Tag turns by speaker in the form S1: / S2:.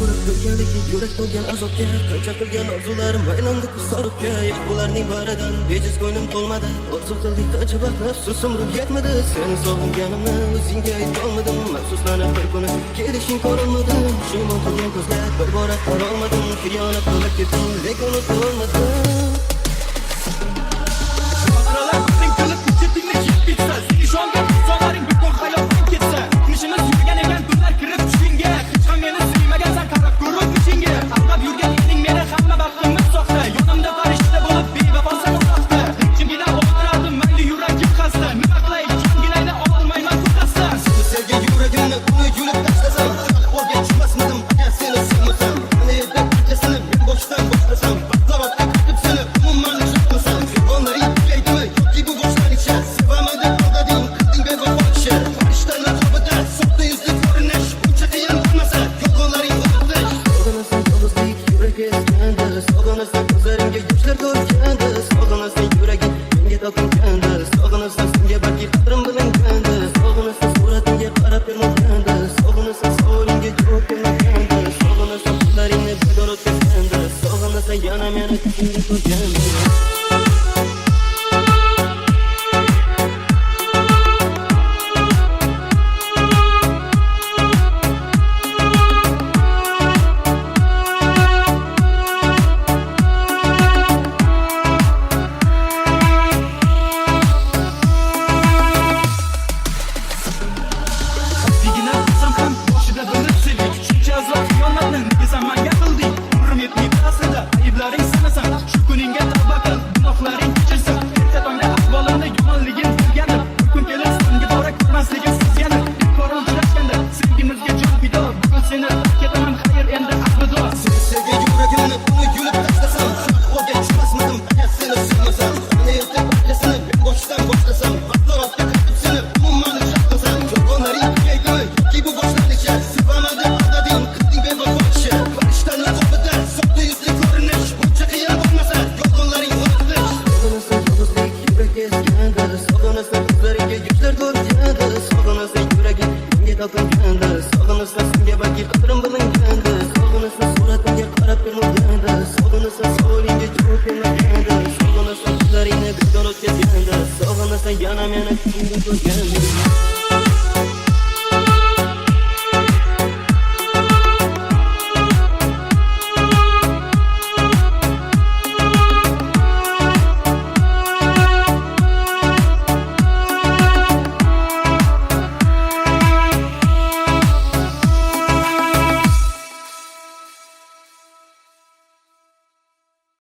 S1: Qurib ko'kkaliki yurak to'lgan azobga, qancha qilgan orzularim aylandi qusaribga. Bularning baridan bejiz ko'nglim to'lmadi. Orzu qildik qancha vaqt afsusim ruh yetmadi. Seni sog'inganimni o'zingga aytolmadim. Afsuslanib bir kuni kelishing ko'rinmadi. Shu mo'ntilgan ko'zlar bir bora qarolmadim. Xiyonat qilib ketdim, lekin unuta olmadim. Sog'inasang ko'zlarimga yoshlar to'lgandi. Sog'inasang yuragim menga topingandi. Sog'inasang senga balki qadrim bilingandi. Sog'inasang suratingga qarab bermagandi. Sog'inasang savolingga javob bermagandi. Sog'inasang kunlaringni bedor o'tkazgandi. Sog'inasang yana meni ko'zingga ko'rgandi. Sog'inasang ko'zlaringga yoshlar to'lgandi. Sog'inasang yuragim menga topingandi. Sog'inasang senga balki qadrim bilingandi.